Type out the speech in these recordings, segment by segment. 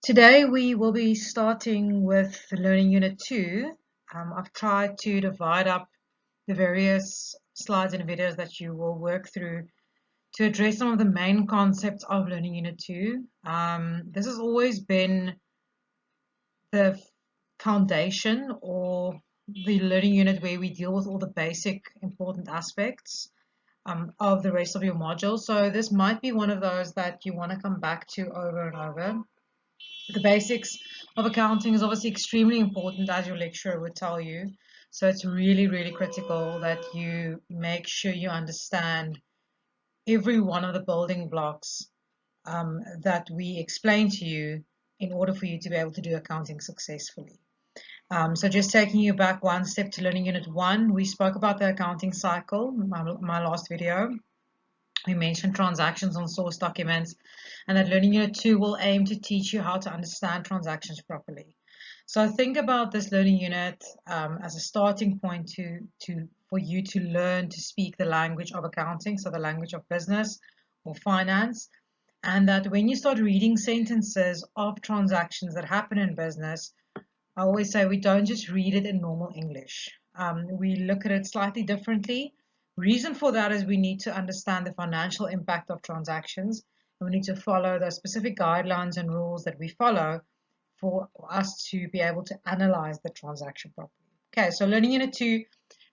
Today we will be starting with Learning Unit 2. I've tried to divide up the various slides and videos that you will work through to address some of the main concepts of Learning Unit 2. This has always been the foundation or the learning unit where we deal with all the basic important aspects of the rest of your module. So this might be one of those that you want to come back to over and over. The basics of accounting is obviously extremely important, as your lecturer would tell you. So it's really, really critical that you make sure you understand every one of the building blocks that we explain to you in order for you to be able to do accounting successfully. So just taking you back one step to Learning Unit 1, we spoke about the accounting cycle, my last video. We mentioned transactions on source documents, and that Learning Unit 2 will aim to teach you how to understand transactions properly. So think about this learning unit as a starting point for you to learn to speak the language of accounting, so the language of business or finance, and that when you start reading sentences of transactions that happen in business, I always say we don't just read it in normal English. We look at it slightly differently. Reason for that is we need to understand the financial impact of transactions, and we need to follow the specific guidelines and rules that we follow for us to be able to analyze the transaction properly. Okay, so Learning Unit 2,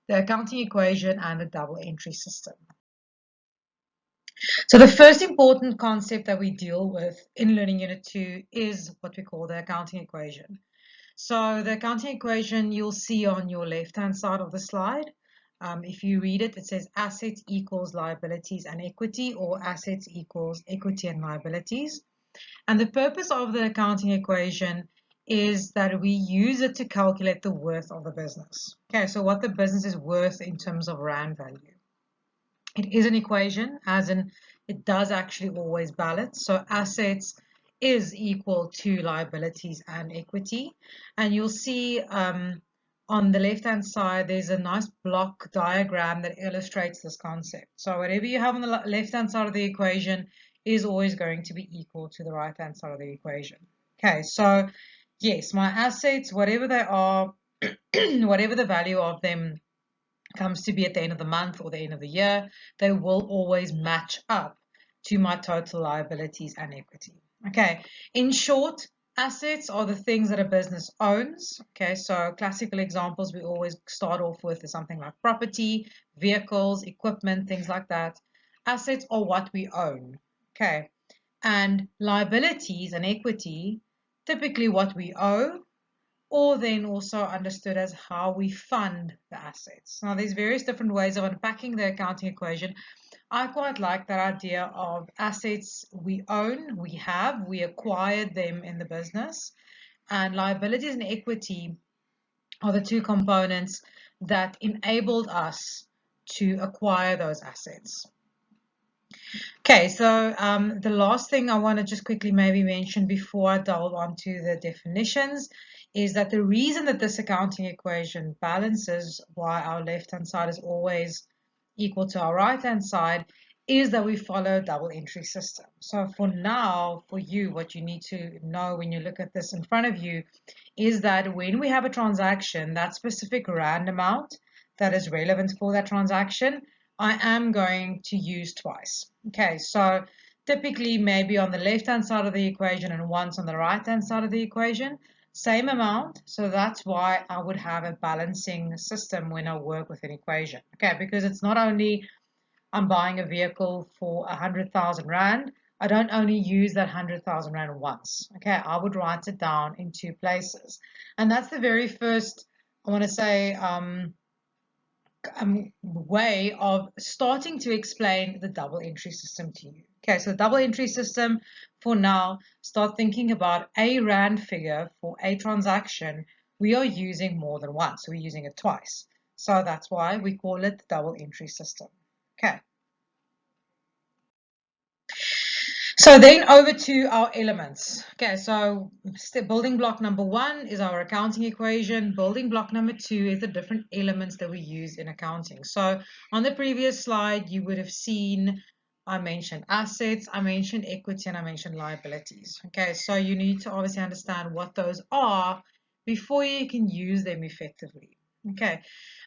the accounting equation and the double entry system. So the first important concept that we deal with in Learning Unit 2 is what we call the accounting equation. So the accounting equation you'll see on your left-hand side of the slide. If you read it, it says assets equals liabilities and equity, or assets equals equity and liabilities. And the purpose of the accounting equation is that we use it to calculate the worth of the business. Okay, so what the business is worth in terms of rand value. It is an equation, as in it does actually always balance. So assets is equal to liabilities and equity. And you'll see on the left-hand side, there's a nice block diagram that illustrates this concept. So whatever you have on the left-hand side of the equation is always going to be equal to the right-hand side of the equation. Okay, so yes, my assets, whatever they are, whatever the value of them comes to be at the end of the month or the end of the year, they will always match up to my total liabilities and equity. Okay, in short, assets are the things that a business owns. Okay, so classical examples we always start off with is something like property, vehicles, equipment, things like that. Assets are what we own. Okay, and liabilities and equity, typically what we owe, or then also understood as how we fund the assets. Now, there's various different ways of unpacking the accounting equation. I quite like that idea of assets we own, we acquired them in the business, and liabilities and equity are the two components that enabled us to acquire those assets. Okay, so the last thing I want to just quickly maybe mention before I delve onto the definitions is that the reason that this accounting equation balances why our left-hand side is always equal to our right-hand side is that we follow a double entry system. So for now, for you, what you need to know when you look at this in front of you is that when we have a transaction, that specific rand amount that is relevant for that transaction, I am going to use twice. Okay, so typically maybe on the left-hand side of the equation and once on the right-hand side of the equation, same amount. So that's why I would have a balancing system when I work with an equation. Okay, because it's not only I'm buying a vehicle for 100,000 Rand, I don't only use that 100,000 Rand once. Okay, I would write it down in two places. And that's the very first, I want to say, way of starting to explain the double entry system to you. Okay, so the double entry system for now, start thinking about a rand figure for a transaction. We are using more than once, so we're using it twice. So that's why we call it the double entry system. Okay. So then over to our elements. Okay, so building block number 1 is our accounting equation. Building block number 2 is the different elements that we use in accounting. So on the previous slide, you would have seen I mentioned assets, I mentioned equity, and I mentioned liabilities. Okay, so you need to obviously understand what those are before you can use them effectively. Okay,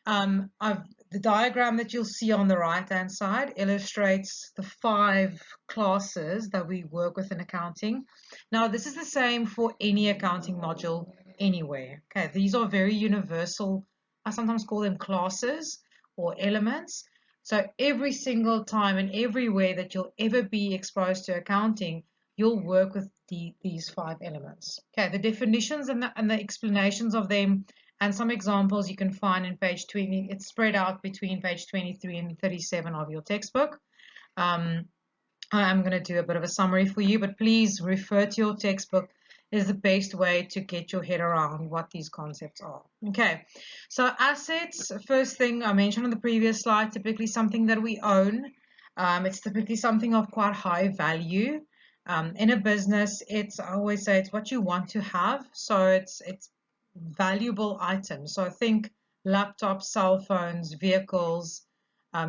the diagram that you'll see on the right-hand side illustrates the 5 classes that we work with in accounting. Now, this is the same for any accounting module anywhere. Okay, these are very universal. I sometimes call them classes or elements. So every single time and everywhere that you'll ever be exposed to accounting, you'll work with these 5 elements. Okay, the definitions and the explanations of them and some examples you can find in page 20. It's spread out between page 23 and 37 of your textbook. I'm going to do a bit of a summary for you, but please refer to your textbook. Is the best way to get your head around what these concepts are. Okay, so assets, first thing I mentioned on the previous slide, typically something that we own. It's typically something of quite high value. In a business, I always say it's what you want to have. So it's valuable items. So think laptops, cell phones, vehicles,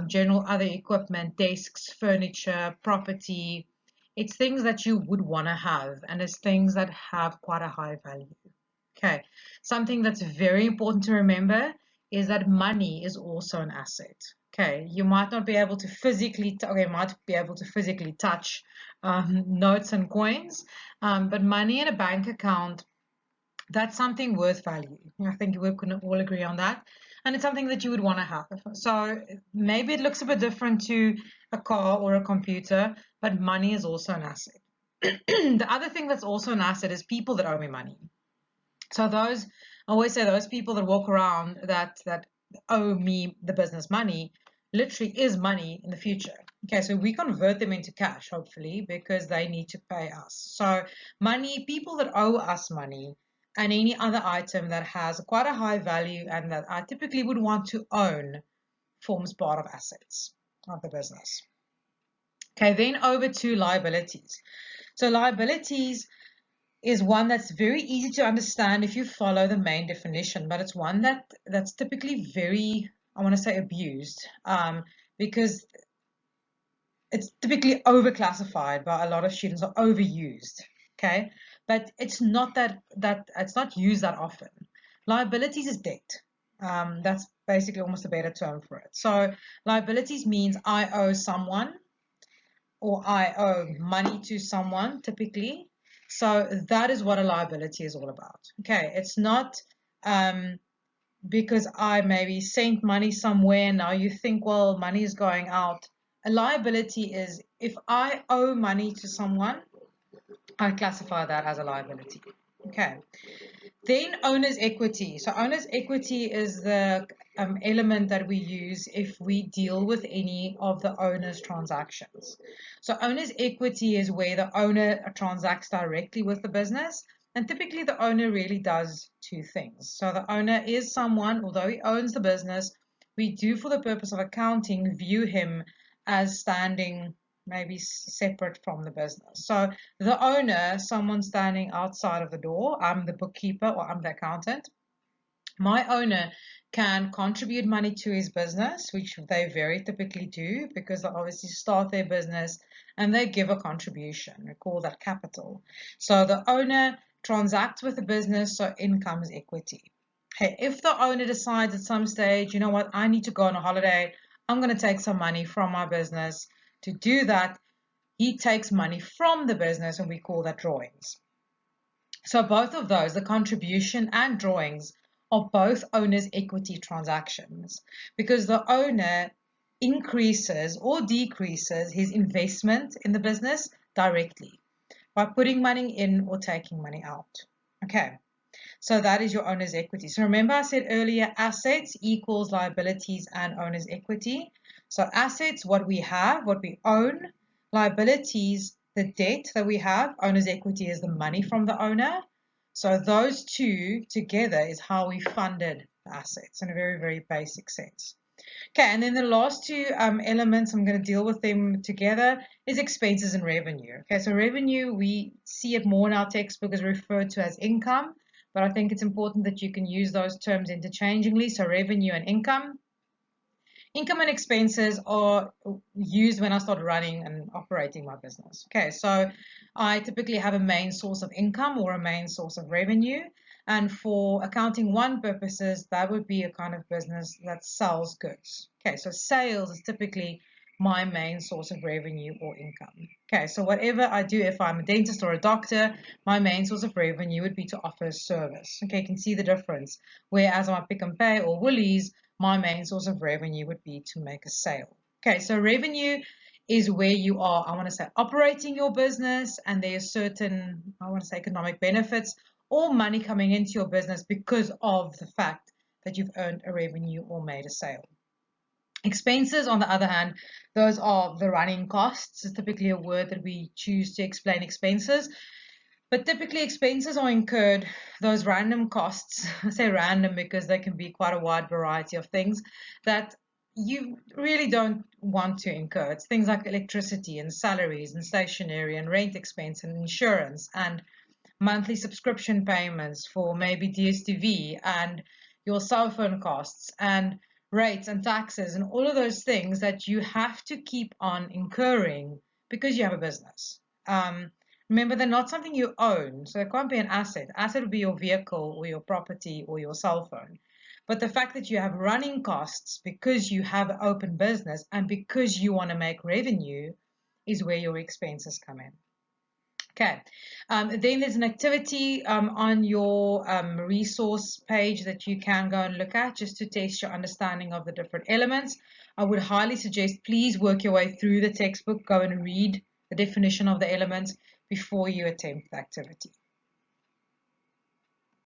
general other equipment, desks, furniture, property. It's things that you would want to have, and it's things that have quite a high value. Okay, something that's very important to remember is that money is also an asset. Okay, you might not be able to physically, might be able to physically touch notes and coins, but money in a bank account, that's something worth value. I think we can all agree on that. And it's something that you would want to have. So maybe it looks a bit different to a car or a computer, but money is also an asset. The other thing that's also an asset is people that owe me money. So I always say those people that walk around that owe me, the business, money, literally is money in the future. Okay, so we convert them into cash, hopefully, because they need to pay us. So money, people that owe us money, and any other item that has quite a high value and that I typically would want to own forms part of assets of the business. Okay, then over to liabilities. So liabilities is one that's very easy to understand if you follow the main definition, but it's one that's typically very, I want to say, abused, because it's typically overclassified by a lot of students, or overused. Okay, but it's not that it's not used that often. Liabilities is debt. That's basically almost a better term for it. So liabilities means I owe someone, or I owe money to someone typically. So that is what a liability is all about. Okay, it's not because I maybe sent money somewhere, now you think, well, money is going out. A liability is if I owe money to someone, I classify that as a liability. Okay. Then owner's equity. So owner's equity is the element that we use if we deal with any of the owner's transactions. So owner's equity is where the owner transacts directly with the business, and typically the owner really does 2 things. So the owner is someone, although he owns the business, we do, for the purpose of accounting, view him as standing maybe separate from the business. So the owner, someone standing outside of the door, I'm the bookkeeper or I'm the accountant. My owner can contribute money to his business, which they very typically do because they obviously start their business and they give a contribution. We call that capital. So the owner transacts with the business, so income is equity. Hey, if the owner decides at some stage, you know what, I need to go on a holiday, I'm going to take some money from my business. To do that, he takes money from the business, and we call that drawings. So both of those, the contribution and drawings, are both owner's equity transactions because the owner increases or decreases his investment in the business directly by putting money in or taking money out. Okay, so that is your owner's equity. So remember I said earlier, assets equals liabilities and owner's equity. So assets, what we have, what we own. Liabilities, the debt that we have. Owner's equity is the money from the owner. So those 2 together is how we funded the assets in a very, very basic sense. Okay, and then the last 2 elements, I'm going to deal with them together, is expenses and revenue. Okay, so revenue, we see it more in our textbook as referred to as income, but I think it's important that you can use those terms interchangeably. So revenue and income. Income and expenses are used when I start running and operating my business. Okay, so I typically have a main source of income or a main source of revenue. And for accounting one purposes, that would be a kind of business that sells goods. Okay, so sales is typically my main source of revenue or income. Okay, so whatever I do, if I'm a dentist or a doctor, my main source of revenue would be to offer a service. Okay, you can see the difference. Whereas on Pick and Pay or Woolies, my main source of revenue would be to make a sale. Okay, so revenue is where you are, I want to say, operating your business, and there's certain, I want to say, economic benefits or money coming into your business because of the fact that you've earned a revenue or made a sale. Expenses, on the other hand, those are the running costs. It's typically a word that we choose to explain expenses. But typically expenses are incurred, those random costs, I say random because they can be quite a wide variety of things that you really don't want to incur. It's things like electricity and salaries and stationery and rent expense and insurance and monthly subscription payments for maybe DSTV and your cell phone costs and rates and taxes and all of those things that you have to keep on incurring because you have a business. Remember, they're not something you own, so it can't be an asset. Asset would be your vehicle or your property or your cell phone. But the fact that you have running costs because you have an open business and because you want to make revenue is where your expenses come in. Okay, then there's an activity on your resource page that you can go and look at just to test your understanding of the different elements. I would highly suggest please work your way through the textbook, go and read the definition of the elements before you attempt the activity.